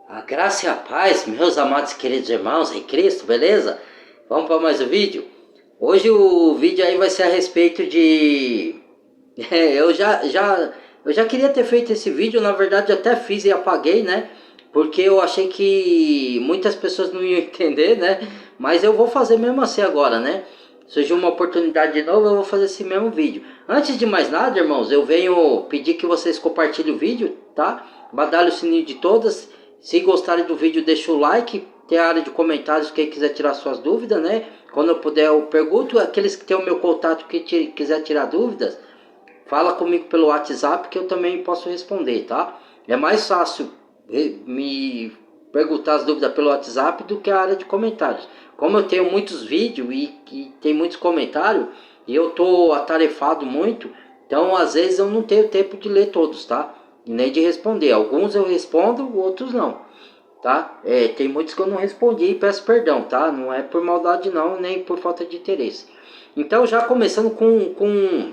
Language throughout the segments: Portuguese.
A graça e a paz, meus amados e queridos irmãos em Cristo, beleza? Vamos para mais um vídeo? Hoje o vídeo aí vai ser a respeito de... eu já queria ter feito esse vídeo, na verdade eu até fiz e apaguei, né? Porque eu achei que muitas pessoas não iam entender, né? Mas eu vou fazer mesmo assim agora, né? Surgiu uma oportunidade de novo, eu vou fazer esse mesmo vídeo. Antes de mais nada, irmãos, eu venho pedir que vocês compartilhem o vídeo, tá? Badalhe o sininho de todas. Se gostarem do vídeo, deixa o like. Tem a área de comentários, quem quiser tirar suas dúvidas, né? Quando eu puder, eu pergunto. Aqueles que têm o meu contato, que quiser tirar dúvidas, fala comigo pelo WhatsApp que eu também posso responder, tá? É mais fácil me perguntar as dúvidas pelo WhatsApp do que a área de comentários. Como eu tenho muitos vídeos e tem muitos comentários, e eu tô atarefado muito, então às vezes eu não tenho tempo de ler todos, tá? E nem de responder. Alguns eu respondo, outros não, tá? Tem muitos que eu não respondi e peço perdão, tá? Não é por maldade não, nem por falta de interesse. Então já começando com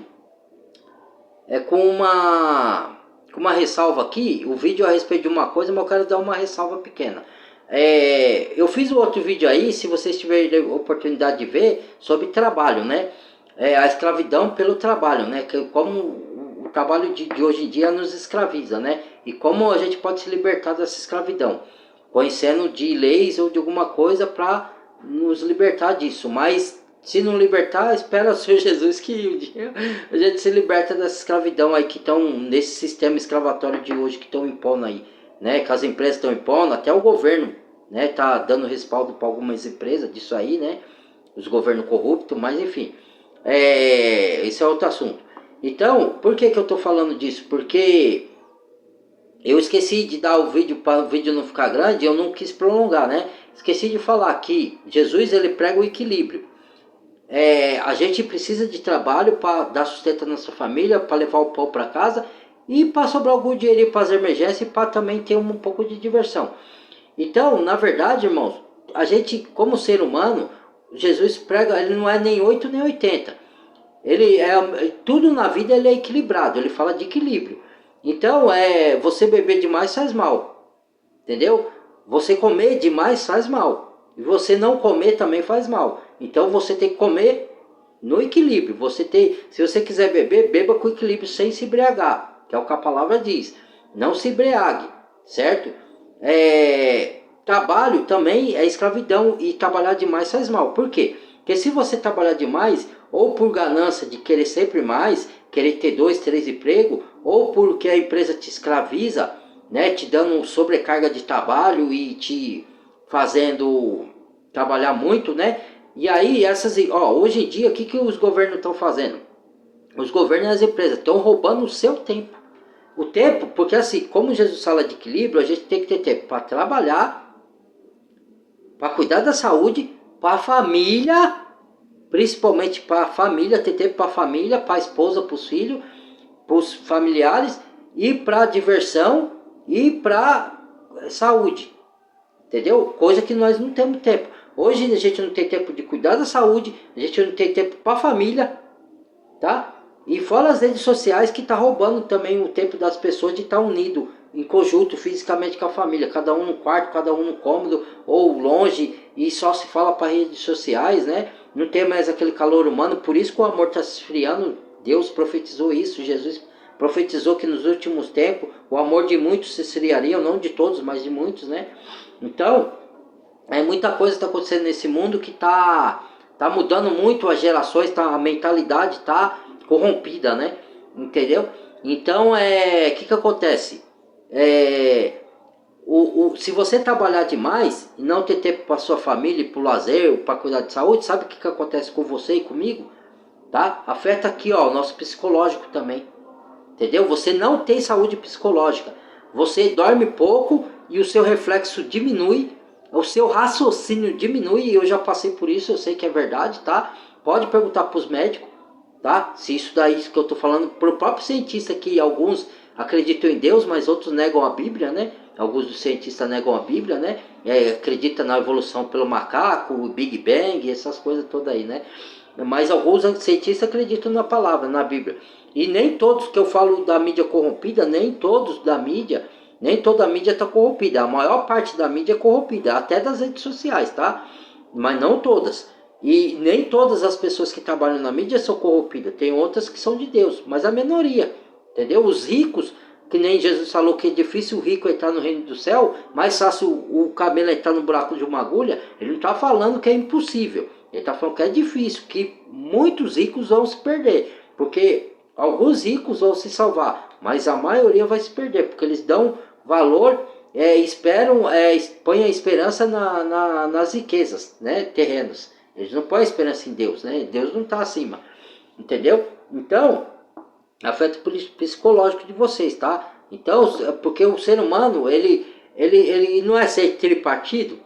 uma ressalva aqui, o vídeo é a respeito de uma coisa, mas eu quero dar uma ressalva pequena. Eu fiz um outro vídeo aí, se vocês tiverem oportunidade de ver, sobre trabalho, né? A escravidão pelo trabalho, né? Como o trabalho de hoje em dia nos escraviza, né? E como a gente pode se libertar dessa escravidão, conhecendo de leis ou de alguma coisa para nos libertar disso. Mas se não libertar, espera o Senhor Jesus que um dia a gente se liberta dessa escravidão aí que estão nesse sistema escravatório de hoje que estão impondo aí, né? Que as empresas estão impondo, até o governo, né? Tá dando respaldo para algumas empresas disso aí, né? Os governos corruptos, mas enfim, esse é outro assunto. Então, por que eu tô falando disso? Porque eu esqueci de dar o vídeo para o vídeo não ficar grande, eu não quis prolongar, né? Esqueci de falar que Jesus ele prega o equilíbrio. A gente precisa de trabalho para dar sustento à nossa família, para levar o pão para casa e para sobrar algum dinheiro para as emergências e para também ter um pouco de diversão. Então, na verdade, irmãos, a gente, como ser humano, Jesus prega, ele não é nem 8 nem 80. Ele tudo na vida ele é equilibrado, ele fala de equilíbrio. Então, você beber demais faz mal, entendeu? Você comer demais faz mal. E você não comer também faz mal. Então você tem que comer no equilíbrio. Se você quiser beber, beba com equilíbrio sem se embriagar, que é o que a palavra diz. Não se embriague, certo? Trabalho também é escravidão e trabalhar demais faz mal. Por quê? Porque se você trabalhar demais, ou por ganância de querer sempre mais, querer ter 2, 3 empregos, ou porque a empresa te escraviza, né, te dando sobrecarga de trabalho e te fazendo trabalhar muito, né? E aí hoje em dia o que os governos estão fazendo? Os governos e as empresas estão roubando o seu tempo. O tempo, porque assim, como Jesus fala de equilíbrio, a gente tem que ter tempo para trabalhar, para cuidar da saúde, para a família, principalmente para a família, ter tempo para a família, para a esposa, para os filhos, para os familiares, e para diversão e para saúde, entendeu? Coisa que nós não temos tempo. Hoje a gente não tem tempo de cuidar da saúde, a gente não tem tempo para a família, tá? E fora as redes sociais que tá roubando também o tempo das pessoas de estar unido em conjunto fisicamente com a família, cada um no quarto, cada um no cômodo ou longe e só se fala para redes sociais, né? Não tem mais aquele calor humano, por isso que o amor está se esfriando. Deus profetizou isso, Jesus profetizou que nos últimos tempos o amor de muitos se esfriaria, não de todos, mas de muitos, né? Então, muita coisa está acontecendo nesse mundo que tá mudando muito as gerações, a mentalidade tá corrompida, né? Entendeu? Então, que acontece? Se você trabalhar demais e não ter tempo para sua família, para o lazer, para cuidar de saúde, sabe o que acontece com você e comigo? Tá? Afeta aqui, ó, o nosso psicológico também. Entendeu? Você não tem saúde psicológica. Você dorme pouco e o seu reflexo diminui, o seu raciocínio diminui, e eu já passei por isso, eu sei que é verdade, tá? Pode perguntar para os médicos, tá? Se isso daí que eu tô falando, pro próprio cientista, que alguns acreditam em Deus, mas outros negam a Bíblia, né? Alguns dos cientistas negam a Bíblia, né? Acreditam na evolução pelo macaco, o Big Bang, essas coisas todas aí, né? Mas alguns cientistas acreditam na palavra, na Bíblia. E nem todos que eu falo da mídia corrompida, nem todos da mídia, Nem toda a mídia está corrompida. A maior parte da mídia é corrompida, até das redes sociais, tá? Mas não todas. E nem todas as pessoas que trabalham na mídia são corrompidas. Tem outras que são de Deus, mas a minoria, entendeu? Os ricos, que nem Jesus falou que é difícil o rico entrar no reino do céu, mais fácil o camelo entrar no buraco de uma agulha. Ele não está falando que é impossível. Ele está falando que é difícil, que muitos ricos vão se perder. Porque alguns ricos vão se salvar, mas a maioria vai se perder, porque eles dão valor, põem a esperança nas riquezas, né, terrenos. Eles não põem a esperança em Deus, né? Deus não está acima, entendeu? Então, afeta o psicológico de vocês, tá? Então, porque o ser humano, ele não é ser tripartido,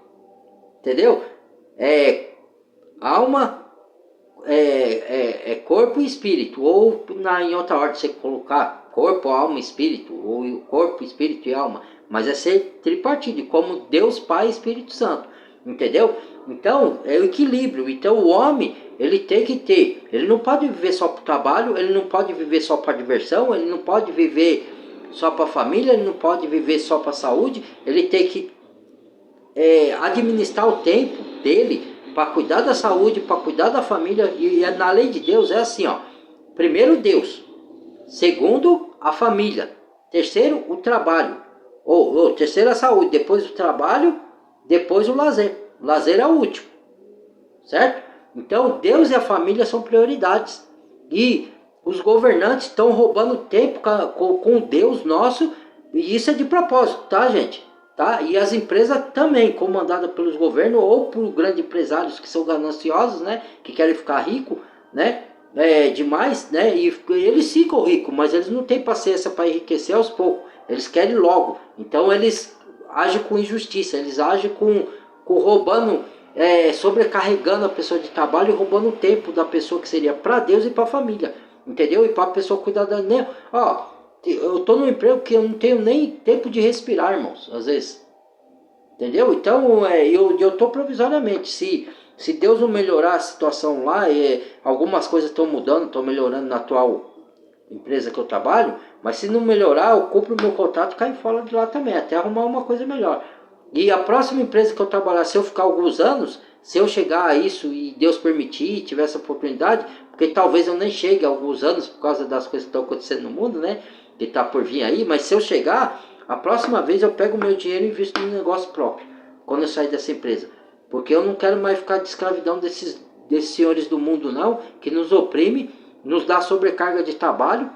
entendeu? É alma, corpo e espírito, ou em outra ordem você colocar corpo, alma e espírito, ou corpo, espírito e alma, mas é ser tripartido, como Deus Pai e Espírito Santo, entendeu? Então é o equilíbrio. Então o homem, ele tem que ter, ele não pode viver só para o trabalho, ele não pode viver só para diversão, ele não pode viver só para a família, ele não pode viver só para a saúde, ele tem que administrar o tempo dele para cuidar da saúde, para cuidar da família. E na lei de Deus é assim, ó: primeiro Deus, segundo a família, terceiro o trabalho, ou terceiro a saúde, depois o trabalho, depois o lazer. O lazer é o último, certo? Então Deus e a família são prioridades. E os governantes estão roubando tempo com Deus nosso, e isso é de propósito, tá, gente? Tá? E as empresas também, comandadas pelos governos ou por grandes empresários que são gananciosos, né? Que querem ficar ricos, né? Demais, né? E eles ficam ricos, mas eles não têm paciência para enriquecer aos poucos. Eles querem logo. Então eles agem com injustiça, eles agem com roubando, sobrecarregando a pessoa de trabalho e roubando o tempo da pessoa que seria para Deus e para a família, entendeu? E para a pessoa cuidar da... Né? Ó, eu tô num emprego que eu não tenho nem tempo de respirar, irmãos, às vezes, entendeu? Então eu tô provisoriamente. Se Deus não melhorar a situação lá, algumas coisas estão mudando, estão melhorando na atual empresa que eu trabalho, mas se não melhorar, eu cumpro o meu contrato e caio fora de lá também, até arrumar uma coisa melhor. E a próxima empresa que eu trabalhar, se eu ficar alguns anos, se eu chegar a isso e Deus permitir, tiver essa oportunidade, porque talvez eu nem chegue a alguns anos por causa das coisas que estão acontecendo no mundo, né? Que está por vir aí, mas se eu chegar, a próxima vez eu pego o meu dinheiro e invisto em um negócio próprio, quando eu sair dessa empresa. Porque eu não quero mais ficar de escravidão desses senhores do mundo não, que nos oprime, nos dá sobrecarga de trabalho,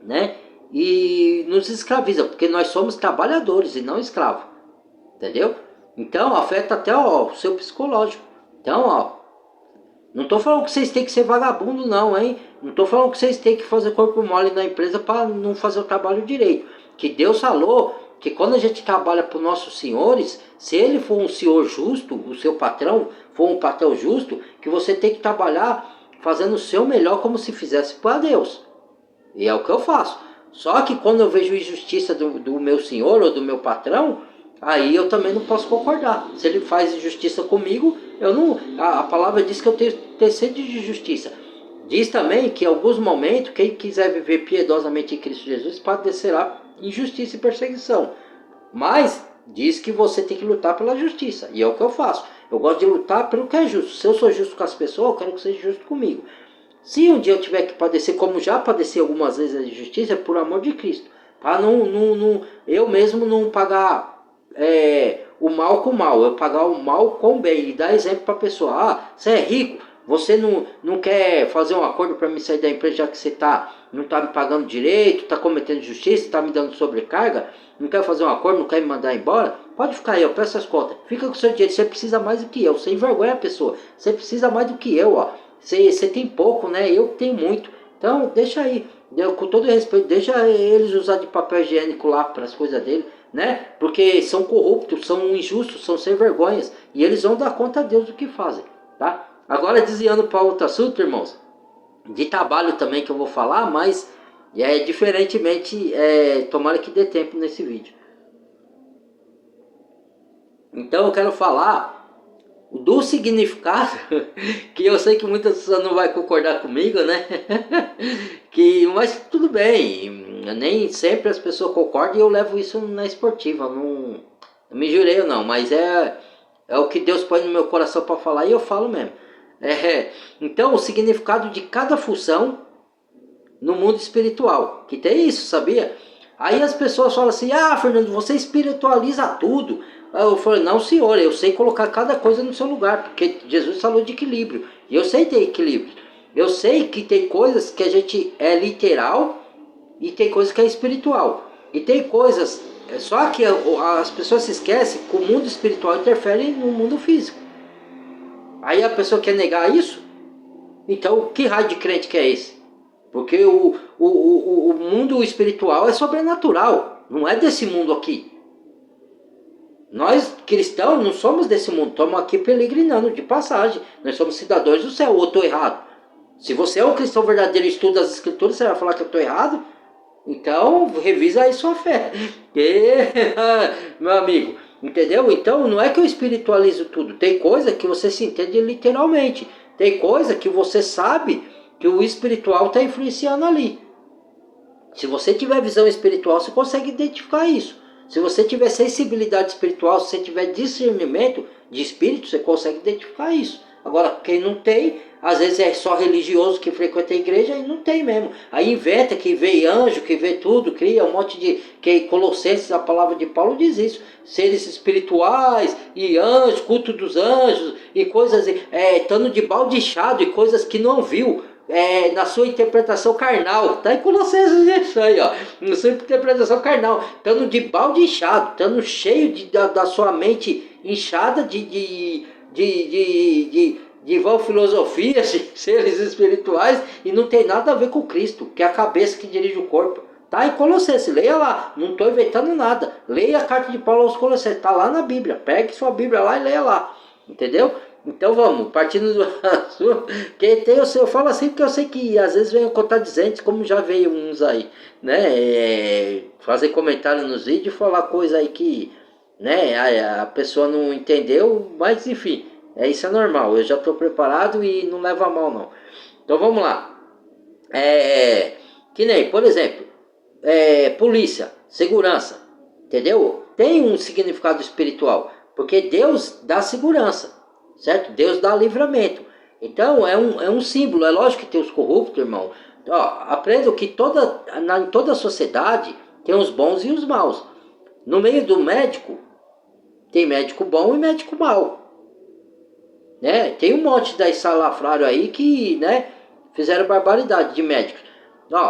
né? E nos escraviza, porque nós somos trabalhadores e não escravos, entendeu? Então afeta até o seu psicológico. Então, ó, não estou falando que vocês têm que ser vagabundo não, hein? Não estou falando que vocês têm que fazer corpo mole na empresa para não fazer o trabalho direito. Que Deus falou que quando a gente trabalha para os nossos senhores, se ele for um senhor justo, o seu patrão for um patrão justo, que você tem que trabalhar fazendo o seu melhor como se fizesse para Deus. E é o que eu faço. Só que quando eu vejo injustiça do meu senhor ou do meu patrão, aí eu também não posso concordar. Se ele faz injustiça comigo, eu não. A palavra diz que eu tenho sede de justiça. Diz também que em alguns momentos, quem quiser viver piedosamente em Cristo Jesus padecerá injustiça e perseguição. Mas diz que você tem que lutar pela justiça. E é o que eu faço. Eu gosto de lutar pelo que é justo. Se eu sou justo com as pessoas, eu quero que seja justo comigo. Se um dia eu tiver que padecer, como já padeci algumas vezes a injustiça, é por amor de Cristo. Para eu mesmo não pagar o mal com o mal. Eu pagar o mal com o bem. E dar exemplo para a pessoa. Ah, você é rico. Você não quer fazer um acordo para me sair da empresa, já que você não está me pagando direito, está cometendo injustiça, está me dando sobrecarga. Não quer fazer um acordo, não quer me mandar embora. Pode ficar aí, eu peço as contas. Fica com o seu dinheiro. Você precisa mais do que eu. Você envergonha a pessoa. Você precisa mais do que eu, ó. Você tem pouco, né? Eu tenho muito. Então, deixa aí. Com todo respeito, deixa eles usar de papel higiênico lá para as coisas dele, né? Porque são corruptos, são injustos, são sem vergonhas. E eles vão dar conta a Deus do que fazem, tá? Agora, desviando para outro assunto, irmãos. De trabalho também que eu vou falar, mas diferentemente, tomara que dê tempo nesse vídeo. Então, eu quero falar do significado, que eu sei que muitas pessoas não vai concordar comigo, né? Mas tudo bem, nem sempre as pessoas concordam e eu levo isso na esportiva, não me jurei não, mas é o que Deus põe no meu coração para falar e eu falo mesmo. Então, o significado de cada função no mundo espiritual, que tem isso, sabia? Aí as pessoas falam assim, Fernando, você espiritualiza tudo. Aí eu falei, não senhor, eu sei colocar cada coisa no seu lugar, porque Jesus falou de equilíbrio, e eu sei ter equilíbrio. Eu sei que tem coisas que a gente é literal e tem coisas que é espiritual. E tem coisas, só que as pessoas se esquecem que o mundo espiritual interfere no mundo físico. Aí a pessoa quer negar isso? Então, que raio de crente que é esse? Porque o mundo espiritual é sobrenatural, não é desse mundo aqui. Nós, cristãos, não somos desse mundo, estamos aqui peregrinando de passagem. Nós somos cidadãos do céu, ou estou errado? Se você é um cristão verdadeiro e estuda as escrituras, você vai falar que eu estou errado? Então, revisa aí sua fé. Meu amigo, entendeu? Então, não é que eu espiritualizo tudo. Tem coisa que você se entende literalmente. Tem coisa que você sabe que o espiritual está influenciando ali. Se você tiver visão espiritual, você consegue identificar isso. Se você tiver sensibilidade espiritual, se você tiver discernimento de espírito, você consegue identificar isso. Agora, quem não tem, às vezes é só religioso que frequenta a igreja e não tem mesmo. Aí inventa que vê anjo, que vê tudo, cria um monte de... que Colossenses, a palavra de Paulo diz isso. Seres espirituais e anjos, culto dos anjos e coisas... estando de baldeado e coisas que não viu. Na sua interpretação carnal, tá em Colossenses isso aí, ó, na sua interpretação carnal, estando de balde inchado, estando cheio da sua mente inchada de vã filosofia, de seres espirituais, e não tem nada a ver com Cristo, que é a cabeça que dirige o corpo. Tá em Colossenses, leia lá, não estou inventando nada, leia a carta de Paulo aos Colossenses, tá lá na Bíblia, pegue sua Bíblia lá e leia lá, entendeu? Então vamos, partindo do assunto, que tem eu falo assim porque eu sei que às vezes vem contradizentes, como já veio uns aí, né, fazer comentário nos vídeos e falar coisa aí que, né, a pessoa não entendeu, mas enfim, isso é normal, eu já estou preparado e não leva a mal não. Então vamos lá, que nem, por exemplo, polícia, segurança, entendeu? Tem um significado espiritual, porque Deus dá segurança. Certo? Deus dá livramento. Então é um símbolo. É lógico que tem os corruptos, irmão. Aprenda que em toda a sociedade tem os bons e os maus. No meio do médico, tem médico bom e médico mau. Né? Tem um monte da salafrário aí que, né, fizeram barbaridade de médicos.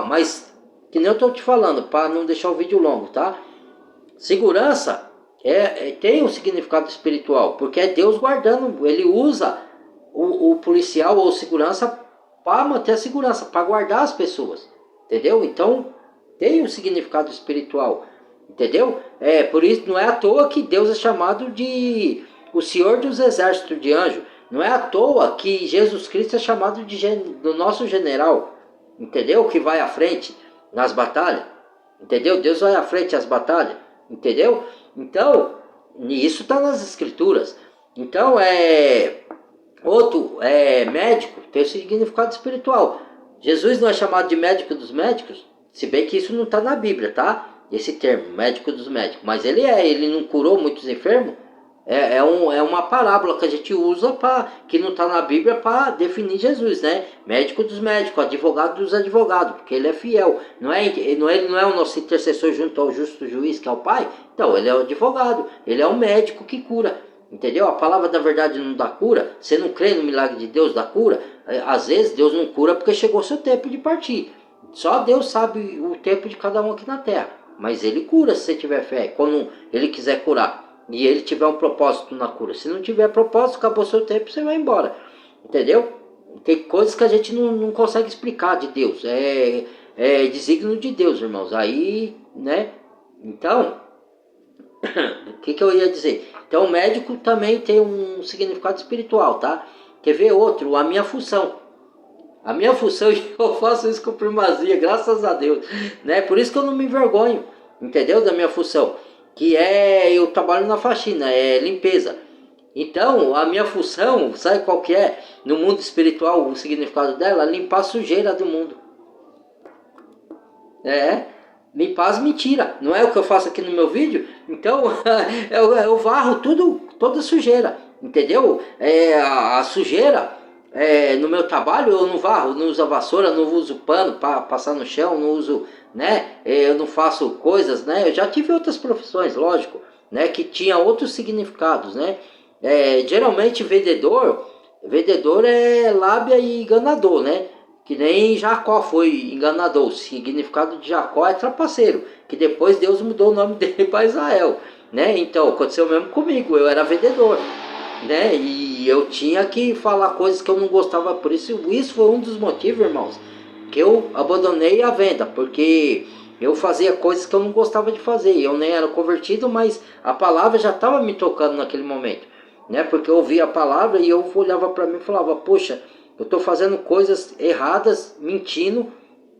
Mas que nem eu estou te falando, para não deixar o vídeo longo, tá? Segurança tem um significado espiritual, porque é Deus guardando, ele usa o policial ou segurança para manter a segurança, para guardar as pessoas, entendeu? Então tem um significado espiritual, entendeu? Por isso não é à toa que Deus é chamado de o Senhor dos Exércitos de Anjo, não é à toa que Jesus Cristo é chamado do nosso general, entendeu? Que vai à frente nas batalhas, entendeu? Deus vai à frente às batalhas, entendeu? Então, isso está nas escrituras. Então, médico tem o significado espiritual. Jesus não é chamado de médico dos médicos, se bem que isso não está na Bíblia, tá? Esse termo, médico dos médicos. Mas ele não curou muitos enfermos? É uma parábola que a gente usa que não está na Bíblia para definir Jesus, né? Médico dos médicos, advogado dos advogados, porque ele é fiel. Ele não é o nosso intercessor junto ao justo juiz, que é o Pai? Então, ele é o advogado, ele é o médico que cura. Entendeu? A palavra da verdade não dá cura. Você não crê no milagre de Deus da cura? Às vezes Deus não cura porque chegou o seu tempo de partir. Só Deus sabe o tempo de cada um aqui na terra. Mas ele cura se você tiver fé, quando ele quiser curar. E ele tiver um propósito na cura. Se não tiver propósito, acabou seu tempo, você vai embora. Entendeu? Tem coisas que a gente não consegue explicar de Deus. É desígnio de Deus, irmãos. Aí, né? Então, o que eu ia dizer? Então, o médico também tem um significado espiritual, tá? Quer ver outro? A minha função. A minha função, eu faço isso com primazia, graças a Deus. Né? Por isso que eu não me envergonho, entendeu? Da minha função. Que eu trabalho na faxina, limpeza. Então, a minha função, sabe qual que é? No mundo espiritual, o significado dela? Limpar a sujeira do mundo. É, limpar as mentiras. Não é o que eu faço aqui no meu vídeo? Então, eu varro tudo, toda sujeira. Entendeu? A sujeira, no meu trabalho, eu não varro, não uso a vassoura, não uso pano para passar no chão, não uso, né? Eu não faço coisas, né? Eu já tive outras profissões, lógico, né? Que tinha outros significados, né? Geralmente vendedor é lábia e enganador, né? Que nem Jacó foi enganador. O significado de Jacó é trapaceiro, que depois Deus mudou o nome dele para Israel, né? Então aconteceu mesmo comigo, eu era vendedor, né? E eu tinha que falar coisas que eu não gostava, por isso foi um dos motivos, irmãos, que eu abandonei a venda, porque eu fazia coisas que eu não gostava de fazer. Eu nem era convertido, mas a palavra já estava me tocando naquele momento, né? Porque eu ouvia a palavra e eu olhava para mim e falava, poxa, eu estou fazendo coisas erradas, mentindo,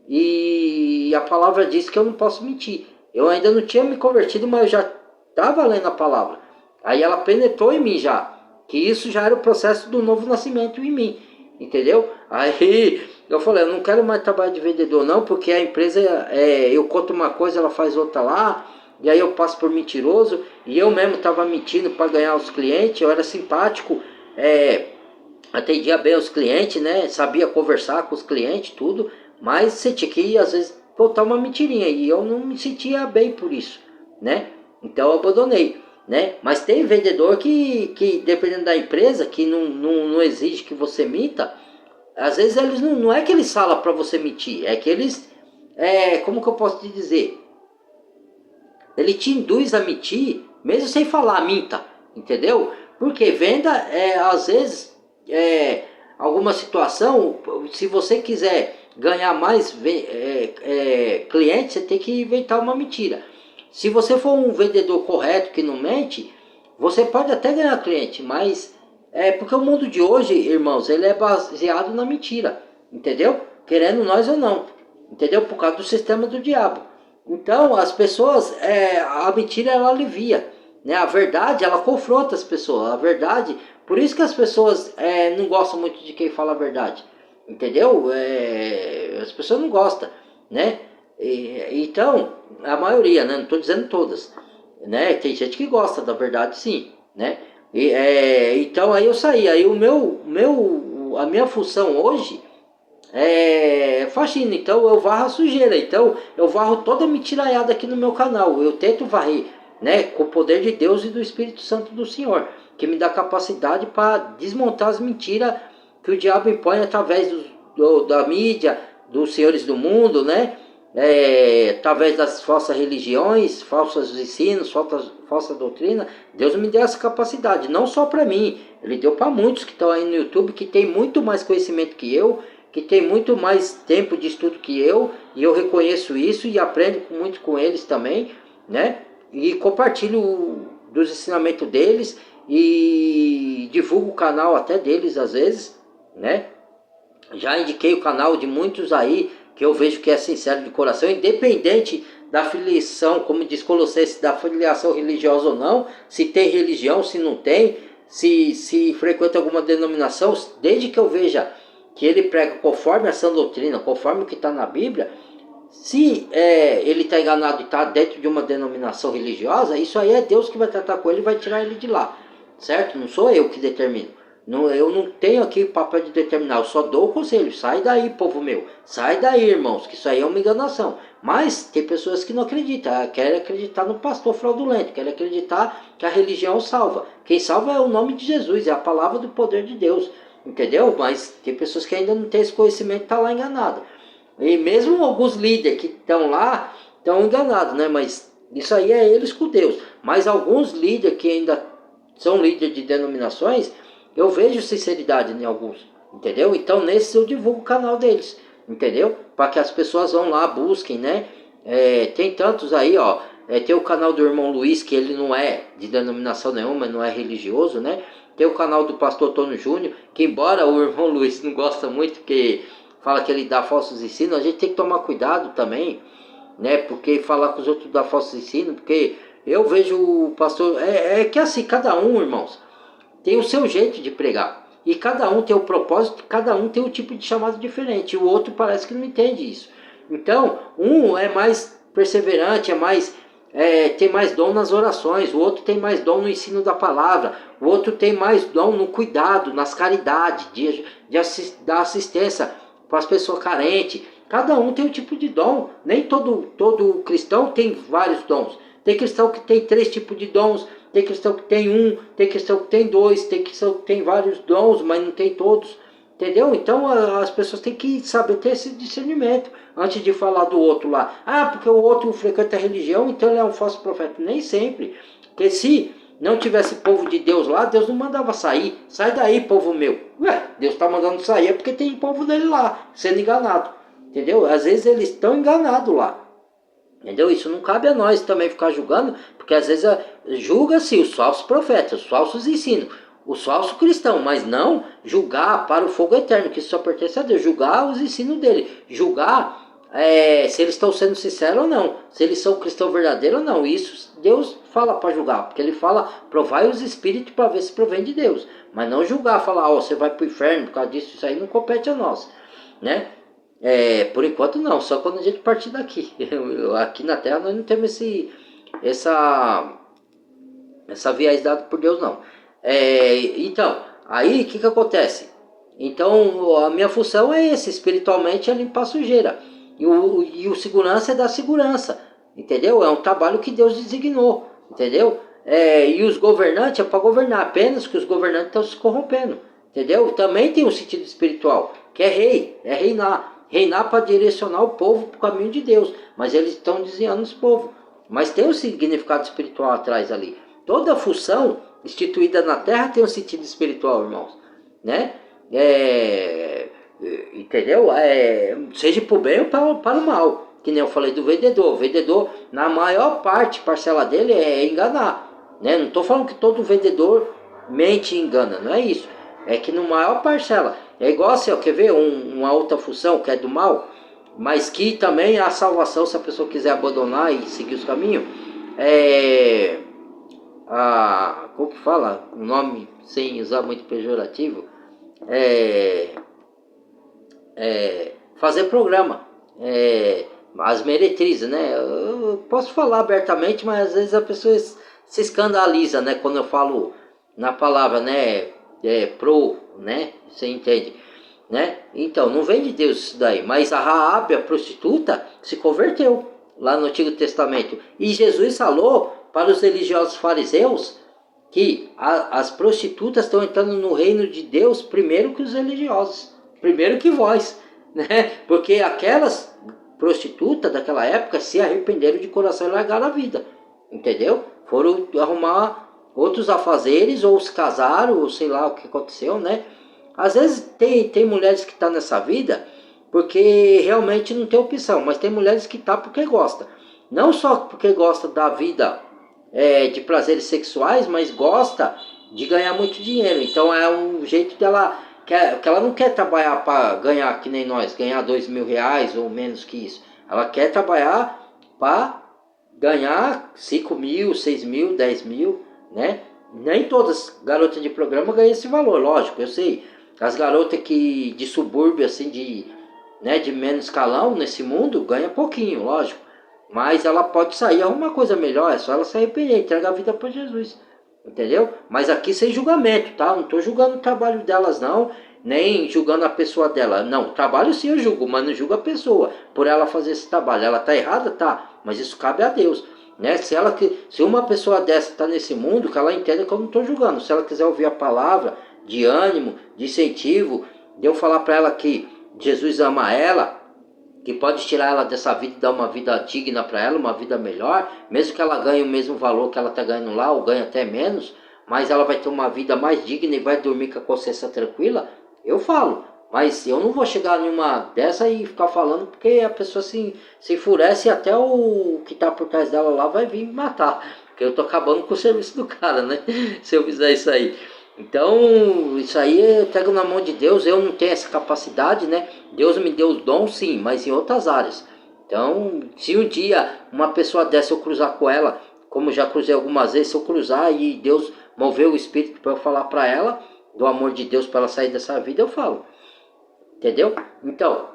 e a palavra diz que eu não posso mentir. Eu ainda não tinha me convertido, mas eu já estava lendo a palavra. Aí ela penetrou em mim já, que isso já era o processo do novo nascimento em mim, entendeu? Aí eu falei, eu não quero mais trabalhar de vendedor não, porque a empresa, eu conto uma coisa, ela faz outra lá, e aí eu passo por mentiroso, e eu mesmo estava mentindo para ganhar os clientes, eu era simpático, atendia bem os clientes, né? Sabia conversar com os clientes, tudo, mas você tinha que, às vezes, botar uma mentirinha, e eu não me sentia bem por isso, né? Então eu abandonei, né? Mas tem vendedor que dependendo da empresa, que não exige que você minta, às vezes eles não é que eles falam para você mentir, é que eles, como que eu posso te dizer? Ele te induz a mentir, mesmo sem falar minta, entendeu? Porque venda, às vezes, alguma situação, se você quiser ganhar mais clientes, você tem que inventar uma mentira. Se você for um vendedor correto que não mente, você pode até ganhar cliente, mas porque o mundo de hoje, irmãos, ele é baseado na mentira, entendeu? Querendo nós ou não, entendeu? Por causa do sistema do diabo. Então, as pessoas, a mentira ela alivia, né? A verdade ela confronta as pessoas. A verdade, por isso que as pessoas não gostam muito de quem fala a verdade, entendeu? As pessoas não gostam, né? Então, a maioria, né? Não estou dizendo todas, né? Tem gente que gosta da verdade, sim, né? Então aí eu saí. Aí a minha função hoje faxina, então eu varro a sujeira, então eu varro toda a mentiraiada aqui no meu canal, eu tento varrer, né, com o poder de Deus e do Espírito Santo do Senhor, que me dá capacidade para desmontar as mentiras que o diabo impõe através da mídia, dos senhores do mundo, né, através das falsas religiões, falsos ensinos, falsa doutrina. Deus me deu essa capacidade, não só para mim, Ele deu para muitos que estão aí no YouTube, que tem muito mais conhecimento que eu, que tem muito mais tempo de estudo que eu, e eu reconheço isso e aprendo muito com eles também, né? E compartilho dos ensinamentos deles e divulgo o canal até deles às vezes, né? Já indiquei o canal de muitos aí que eu vejo que é sincero de coração, independente da filiação, como diz Colossenses, da filiação religiosa ou não, se tem religião, se não tem, se frequenta alguma denominação, desde que eu veja que ele prega conforme a sã doutrina, conforme o que está na Bíblia, se ele está enganado e está dentro de uma denominação religiosa, isso aí é Deus que vai tratar com ele e vai tirar ele de lá, certo? Não sou eu que determino. Não, eu não tenho aqui o papel de determinar, eu só dou o conselho. Sai daí, povo meu. Sai daí, irmãos, que isso aí é uma enganação. Mas tem pessoas que não acreditam, querem acreditar no pastor fraudulento, querem acreditar que a religião salva. Quem salva é o nome de Jesus, é a palavra do poder de Deus. Entendeu? Mas tem pessoas que ainda não têm esse conhecimento e estão lá enganadas. E mesmo alguns líderes que estão lá, estão enganados, né? Mas isso aí é eles com Deus. Mas alguns líderes que ainda são líderes de denominações, eu vejo sinceridade em alguns, entendeu? Então nesses eu divulgo o canal deles, entendeu? Para que as pessoas vão lá, busquem, né? Tem tantos aí, ó. Tem o canal do irmão Luiz, que ele não é de denominação nenhuma, não é religioso, né? Tem o canal do pastor Tony Júnior, que embora o irmão Luiz não gosta muito, que fala que ele dá falsos ensinos, a gente tem que tomar cuidado também, né? Porque falar com os outros dá falsos ensinos, porque eu vejo o pastor... que assim, cada um, irmãos, tem o seu jeito de pregar. E cada um tem o propósito, cada um tem um tipo de chamado diferente. O outro parece que não entende isso. Então, um é mais perseverante, tem mais dom nas orações, o outro tem mais dom no ensino da palavra, o outro tem mais dom no cuidado, nas caridades, dar assistência para as pessoas carentes. Cada um tem um tipo de dom. Nem todo cristão tem vários dons. Tem cristão que tem 3 tipos de dons, tem cristão que tem um, tem cristão que tem 2, tem cristão que tem vários dons, mas não tem todos. Entendeu? Então as pessoas têm que saber ter esse discernimento antes de falar do outro lá. Ah, porque o outro frequenta a religião, então ele é um falso profeta. Nem sempre. Porque se não tivesse povo de Deus lá, Deus não mandava sair. Sai daí, povo meu. Ué, Deus está mandando sair é porque tem povo dele lá, sendo enganado. Entendeu? Às vezes eles estão enganados lá. Entendeu? Isso não cabe a nós também ficar julgando, porque às vezes julga-se os falsos profetas, os falsos ensinos, os falsos cristãos, mas não julgar para o fogo eterno, que isso só pertence a Deus. Julgar os ensinos dele, julgar se eles estão sendo sinceros ou não, se eles são cristãos verdadeiros ou não. Isso Deus fala para julgar, porque ele fala, provai os espíritos para ver se provém de Deus, mas não julgar, falar, você vai para o inferno por causa disso, isso aí não compete a nós, né? Por enquanto não, só quando a gente partir daqui. Aqui na Terra nós não temos essa viés dada por Deus não. Então, aí o que acontece? Então a minha função é espiritualmente é limpar a sujeira. E o segurança é dar segurança, entendeu? É um trabalho que Deus designou, entendeu? E os governantes é para governar, apenas que os governantes estão se corrompendo, entendeu? Também tem um sentido espiritual, que é reinar. Reinar para direcionar o povo para o caminho de Deus. Mas eles estão desviando os povos. Mas tem um significado espiritual atrás ali. Toda função instituída na terra tem um sentido espiritual, irmãos. Né? Entendeu? Seja para o bem ou para o mal. Que nem eu falei do vendedor. O vendedor, na maior parte, parcela dele é enganar. Né? Não estou falando que todo vendedor mente e engana. Não é isso. É que no maior parcela. É igual assim, ó, quer ver uma outra função que é do mal, mas que também a salvação, se a pessoa quiser abandonar e seguir os caminhos, como que fala? Um nome sem usar muito pejorativo, fazer programa, as meretrizes, né? Eu posso falar abertamente, mas às vezes a pessoa se escandaliza, né? Quando eu falo na palavra, né? Né? Você entende, né? Então, não vem de Deus isso daí. Mas a Raabe, a prostituta, se converteu lá no Antigo Testamento. E Jesus falou para os religiosos fariseus que as prostitutas estão entrando no reino de Deus primeiro que os religiosos, primeiro que vós, né? Porque aquelas prostitutas daquela época se arrependeram de coração e largaram a vida, entendeu? Foram arrumar outros afazeres, ou se casaram, ou sei lá o que aconteceu, né? Às vezes tem mulheres que estão nessa vida porque realmente não tem opção, mas tem mulheres que estão porque gosta. Não só porque gosta da vida de prazeres sexuais, mas gosta de ganhar muito dinheiro. Então é um jeito dela, que ela não quer trabalhar para ganhar que nem nós, ganhar R$2.000 ou menos que isso. Ela quer trabalhar para ganhar 5.000, 6.000, 10.000, né? Nem todas as garotas de programa ganham esse valor, lógico, eu sei. As garotas que de subúrbio, assim, de menos escalão nesse mundo, ganha pouquinho, lógico. Mas ela pode sair, arrumar uma coisa melhor, é só ela se arrepender, entregar a vida para Jesus. Entendeu? Mas aqui sem julgamento, tá? Não estou julgando o trabalho delas, não. Nem julgando a pessoa dela. Não, o trabalho sim eu julgo, mas não julgo a pessoa por ela fazer esse trabalho. Ela tá errada? Tá. Mas isso cabe a Deus. Né? Se uma pessoa dessa está nesse mundo, que ela entenda que eu não estou julgando. Se ela quiser ouvir a palavra de ânimo, de incentivo, de eu falar para ela que Jesus ama ela, que pode tirar ela dessa vida e dar uma vida digna para ela, uma vida melhor, mesmo que ela ganhe o mesmo valor que ela está ganhando lá, ou ganhe até menos, mas ela vai ter uma vida mais digna e vai dormir com a consciência tranquila, eu falo. Mas eu não vou chegar numa dessa e ficar falando, porque a pessoa se enfurece e até o que está por trás dela lá vai vir me matar. Porque eu estou acabando com o serviço do cara, né? Se eu fizer isso aí. Então, isso aí eu pego na mão de Deus, eu não tenho essa capacidade, né? Deus me deu os dons, sim, mas em outras áreas. Então, se um dia uma pessoa dessa eu cruzar com ela, como já cruzei algumas vezes, se eu cruzar e Deus mover o espírito para eu falar para ela do amor de Deus para ela sair dessa vida, eu falo. Entendeu? Então,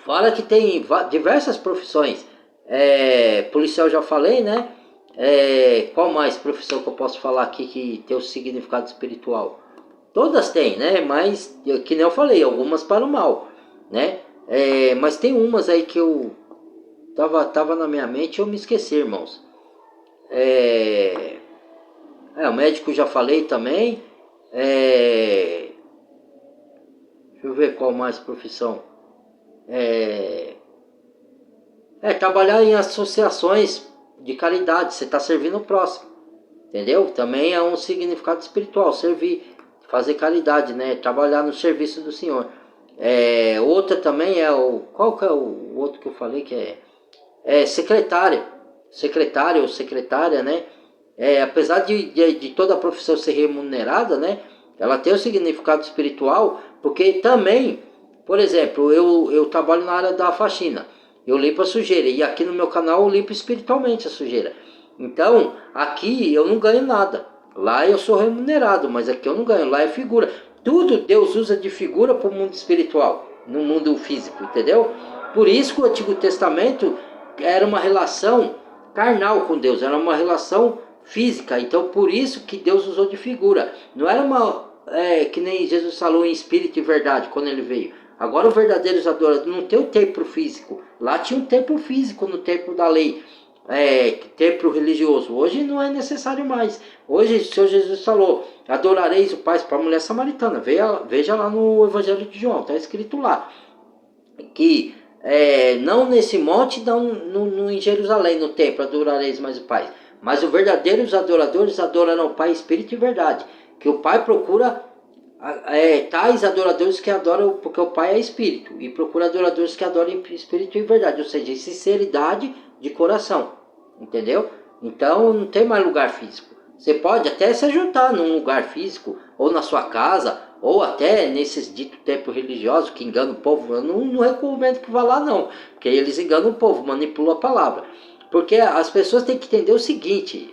fala que tem diversas profissões. Policial já falei, né? Qual mais profissão que eu posso falar aqui que tem o significado espiritual? Todas têm, né? Mas, que nem eu falei, algumas para o mal, né? Mas tem umas aí que eu tava na minha mente e eu me esqueci, irmãos. O médico já falei também. Deixa eu ver qual mais profissão. Trabalhar em associações de caridade, você está servindo o próximo, entendeu? Também é um significado espiritual, servir, fazer caridade, né? Trabalhar no serviço do Senhor. Outra também qual que é o outro que eu falei que secretária ou secretária, né? Apesar de toda a profissão ser remunerada, né? Ela tem um significado espiritual, porque também, por exemplo, eu trabalho na área da faxina, eu limpo a sujeira, e aqui no meu canal eu limpo espiritualmente a sujeira. Então, aqui eu não ganho nada, lá eu sou remunerado, mas aqui eu não ganho, lá é figura. Tudo Deus usa de figura para o mundo espiritual, no mundo físico, entendeu? Por isso que o Antigo Testamento era uma relação carnal com Deus, era uma relação física, então por isso que Deus usou de figura. Não era que nem Jesus falou em espírito e verdade quando ele veio. Agora os verdadeiros adoradores não tem o templo físico, lá tinha um templo físico no templo da lei, templo religioso. Hoje não é necessário mais. Hoje o Senhor Jesus falou: adorareis o Pai, para a mulher samaritana. Veja lá no Evangelho de João, está escrito lá que não nesse monte, não em Jerusalém, no templo, adorareis mais o Pai. Mas os verdadeiros adoradores adorarão o Pai, Espírito e verdade. Que o Pai procura tais adoradores que adoram, porque o Pai é Espírito, e procura adoradores que adoram em Espírito e verdade, ou seja, em sinceridade de coração, entendeu? Então não tem mais lugar físico. Você pode até se juntar num lugar físico, ou na sua casa, ou até nesses ditos templos religiosos que enganam o povo. Eu não recomendo que vá lá não, porque eles enganam o povo, manipulam a palavra. Porque as pessoas têm que entender o seguinte,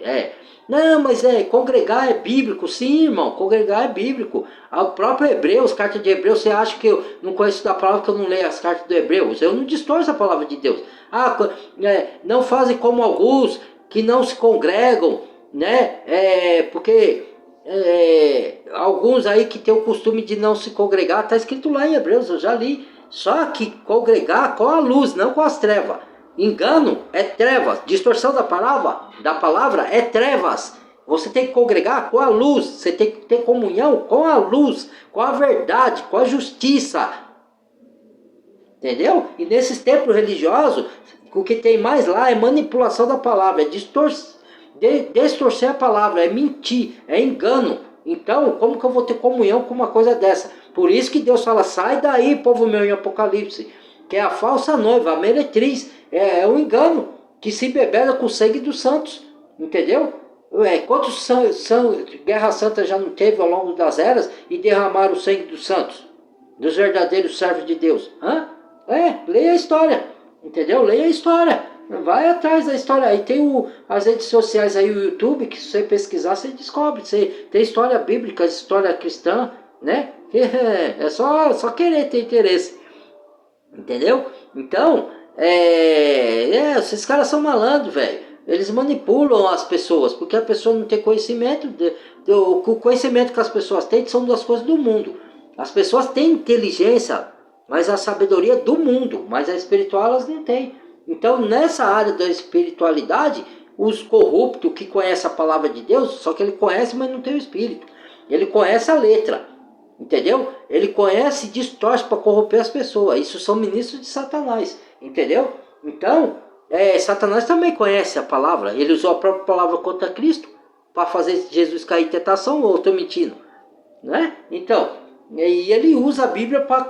não, mas congregar é bíblico. Sim, irmão, congregar é bíblico. O próprio Hebreus, carta de Hebreus, você acha que eu não conheço da palavra, que eu não leio as cartas de Hebreus? Eu não distorço a palavra de Deus. Não fazem como alguns que não se congregam, né? Porque alguns aí que tem o costume de não se congregar, está escrito lá em Hebreus, eu já li. Só que congregar com a luz, não com as trevas. Engano é trevas, distorção da palavra é trevas. Você tem que congregar com a luz, você tem que ter comunhão com a luz, com a verdade, com a justiça. Entendeu? E nesses templos religiosos, o que tem mais lá é manipulação da palavra, é distorcer a palavra, é mentir, é engano. Então, como que eu vou ter comunhão com uma coisa dessa? Por isso que Deus fala: sai daí, povo meu, em Apocalipse, que é a falsa noiva, a meretriz, é um engano, que se bebeda com o sangue dos santos, entendeu? Quantos guerra santa já não teve ao longo das eras e derramaram o sangue dos santos, dos verdadeiros servos de Deus? Leia a história, entendeu? Leia a história, vai atrás da história. Aí tem as redes sociais aí, o YouTube, que se você pesquisar, você descobre. Tem história bíblica, história cristã, né? É só querer ter interesse, entendeu? Então, esses caras são malandros, velho. Eles manipulam as pessoas, porque a pessoa não tem conhecimento. O conhecimento que as pessoas têm são das coisas do mundo. As pessoas têm inteligência, mas a sabedoria do mundo, mas a espiritual elas não têm. Então, nessa área da espiritualidade, os corruptos que conhecem a palavra de Deus, só que ele conhece, mas não tem o espírito. Ele conhece a letra, entendeu? Ele conhece e distorce para corromper as pessoas. Isso são ministros de Satanás, entendeu? Então, Satanás também conhece a palavra. Ele usou a própria palavra contra Cristo para fazer Jesus cair em tentação, ou estou mentindo? Né? Então, e ele usa a Bíblia para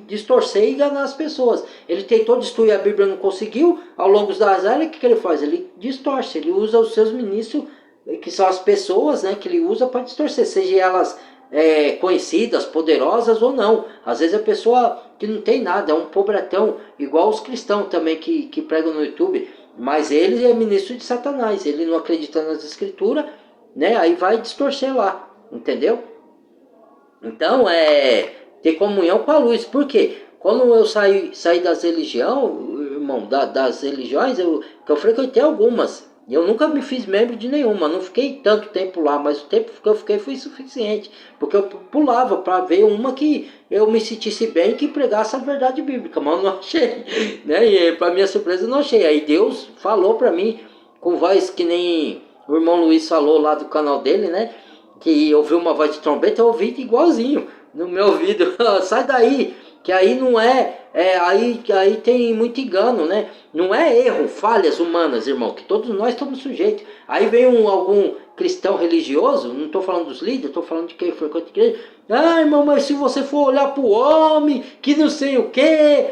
distorcer e enganar as pessoas. Ele tentou destruir a Bíblia, não conseguiu. Ao longo das eras, o que ele faz? Ele distorce, ele usa os seus ministros, que são as pessoas, né, que ele usa para distorcer, seja elas conhecidas, poderosas ou não. Às vezes a pessoa que não tem nada, é um pobretão, igual os cristãos também que pregam no YouTube, mas ele é ministro de Satanás, ele não acredita nas escrituras, né? Aí vai distorcer lá, entendeu? Então, ter comunhão com a luz. Por quê? Quando eu saí das religiões, irmão, das religiões, que eu frequentei algumas. Eu nunca me fiz membro de nenhuma, não fiquei tanto tempo lá, mas o tempo que eu fiquei foi suficiente. Porque eu pulava para ver uma que eu me sentisse bem, que pregasse a verdade bíblica, mas eu não achei. Né? E para minha surpresa eu não achei. Aí Deus falou para mim, com voz que nem o irmão Luiz falou lá do canal dele, né? Que ouviu uma voz de trombeta, eu ouvi igualzinho no meu ouvido. Sai daí, que aí não aí tem muito engano, né? Não é erro, falhas humanas, irmão, que todos nós estamos sujeitos. Aí vem algum cristão religioso, não estou falando dos líderes, estou falando de quem frequenta a igreja. Ah, irmão, mas se você for olhar para o homem, que não sei o quê.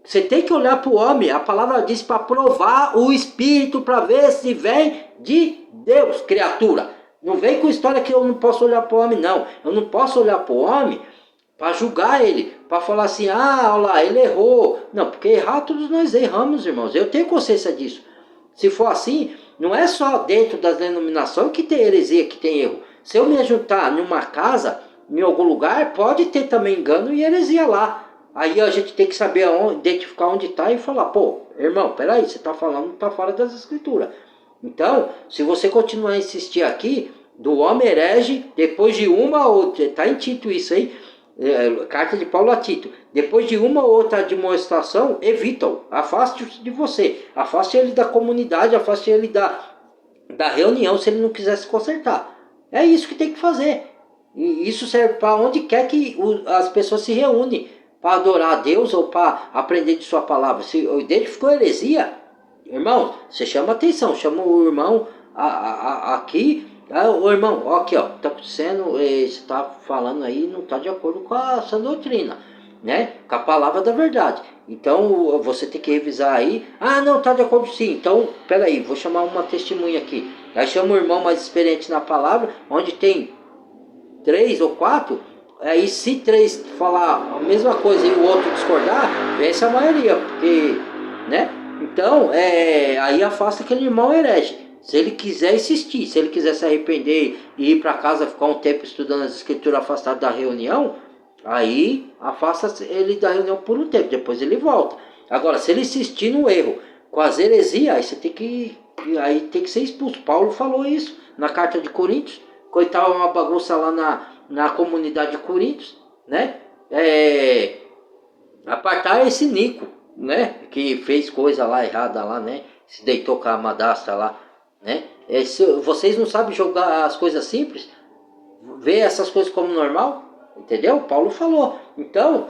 Você tem que olhar para o homem, a palavra diz para provar o espírito, para ver se vem de Deus, criatura. Não vem com história que eu não posso olhar para o homem, não. Eu não posso olhar para o homem para julgar ele, para falar assim, ah, olha lá, ele errou. Não, porque errar todos nós erramos, irmãos. Eu tenho consciência disso. Se for assim, não é só dentro das denominações que tem heresia, que tem erro. Se eu me ajuntar numa casa, em algum lugar, pode ter também engano e heresia lá. Aí a gente tem que saber identificar onde está e falar, pô, irmão, peraí, você está falando, está fora das escrituras. Então, se você continuar a insistir aqui, do homem herege, depois de uma ou outra, está em Tito isso aí, carta de Paulo a Tito, depois de uma ou outra demonstração, evita-o, afaste-o de você, afaste ele da comunidade, afaste ele da reunião, se ele não quiser se consertar. É isso que tem que fazer. E isso serve para onde quer que as pessoas se reúnem, para adorar a Deus ou para aprender de sua palavra. Se identificou heresia, irmão, você chama atenção, chama o irmão aqui, o irmão, ó, aqui, ó, tá acontecendo, você está falando aí, não está de acordo com a sua doutrina, né? Com a palavra da verdade. Então você tem que revisar aí. Ah, não, está de acordo sim. Então, peraí, vou chamar uma testemunha aqui. Aí chama o irmão mais experiente na palavra, onde tem 3 ou 4. Aí se 3 falar a mesma coisa e o outro discordar, vence a maioria, porque, né? Então, aí afasta aquele irmão herege. Se ele quiser insistir, se ele quiser se arrepender e ir para casa ficar um tempo estudando as escrituras afastado da reunião, aí afasta ele da reunião por um tempo, depois ele volta. Agora, se ele insistir no erro com as heresias, aí você tem que ser expulso. Paulo falou isso na carta de Coríntios, coitado, uma bagunça lá na comunidade de Coríntios, né? Apartar esse Nico, né? Que fez coisa lá errada lá, né? Se deitou com a madrasta lá, né? Vocês não sabem jogar as coisas simples? Ver essas coisas como normal? Entendeu? Paulo falou. Então,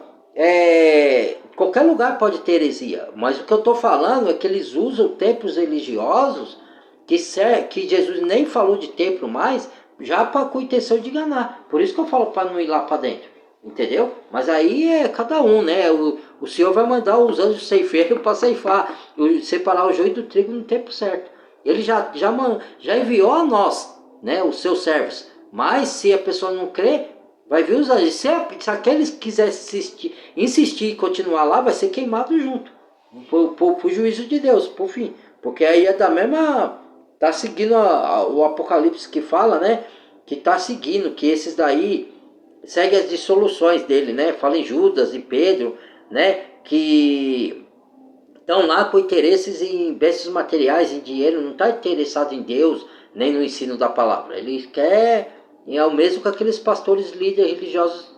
qualquer lugar pode ter heresia. Mas o que eu estou falando é que eles usam templos religiosos que Jesus nem falou de templo mais, já com a intenção de enganar. Por isso que eu falo para não ir lá para dentro. Entendeu? Mas aí é cada um, né? O Senhor vai mandar os anjos ceifeiros para ceifar, separar o joio do trigo no tempo certo. Ele já enviou a nós, né? Os seus servos. Mas se a pessoa não crê, vai vir os anjos. Se aqueles quiserem insistir e continuar lá, vai ser queimado junto. Por juízo de Deus, por fim. Porque aí é da mesma... Tá seguindo o Apocalipse que fala, né? Que tá seguindo, que esses daí segue as dissoluções dele, né? Fala em Judas e Pedro, né? Que estão lá com interesses em bens materiais, em dinheiro, não está interessado em Deus, nem no ensino da palavra. Ele quer, é o mesmo que aqueles pastores líderes religiosos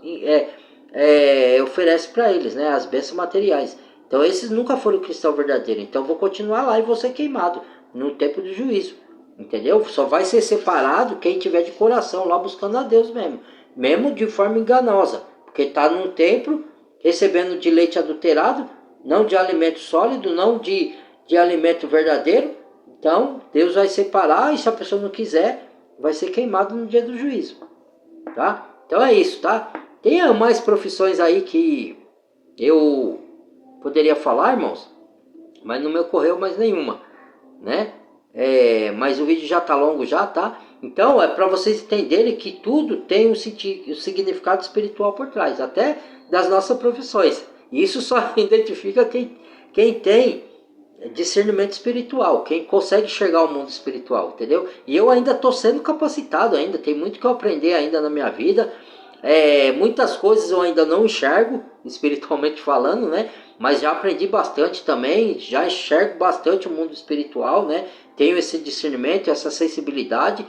oferecem para eles, né? As bênçãos materiais. Então esses nunca foram cristão verdadeiro. Então vou continuar lá e vou ser queimado no tempo do juízo. Entendeu? Só vai ser separado quem tiver de coração lá buscando a Deus mesmo de forma enganosa, porque está num templo recebendo de leite adulterado, não de alimento sólido, não de alimento verdadeiro. Então Deus vai separar, e se a pessoa não quiser, vai ser queimado no dia do juízo, tá? Então é isso, tá? Tem mais profissões aí que eu poderia falar, irmãos, mas não me ocorreu mais nenhuma, né? Mas o vídeo já tá longo já, tá? Então é para vocês entenderem que tudo tem um significado espiritual por trás, até das nossas profissões. E isso só identifica quem tem discernimento espiritual, quem consegue enxergar o mundo espiritual, entendeu? E eu ainda estou sendo capacitado ainda, tem muito que eu aprender ainda na minha vida. Muitas coisas eu ainda não enxergo, espiritualmente falando, né? Mas já aprendi bastante também, já enxergo bastante o mundo espiritual, né? Tenho esse discernimento, essa sensibilidade,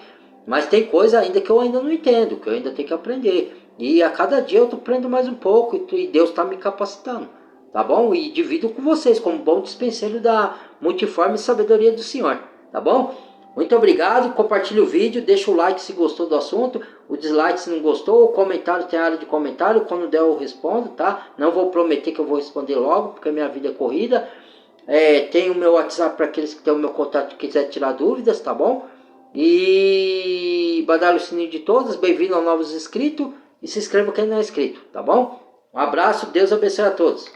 mas tem coisa ainda que eu ainda não entendo, que eu ainda tenho que aprender. E a cada dia eu aprendo mais um pouco e Deus está me capacitando, tá bom? E divido com vocês como bom dispenseiro da multiforme sabedoria do Senhor, tá bom? Muito obrigado, compartilhe o vídeo, deixa o like se gostou do assunto, o dislike se não gostou, o comentário tem área de comentário, quando der eu respondo, tá? Não vou prometer que eu vou responder logo, porque a minha vida é corrida. Tem o meu WhatsApp para aqueles que têm o meu contato e quiser tirar dúvidas, tá bom? E badalha o sininho de todos, bem-vindo aos novos inscritos e se inscreva quem não é inscrito, tá bom? Um abraço, Deus abençoe a todos.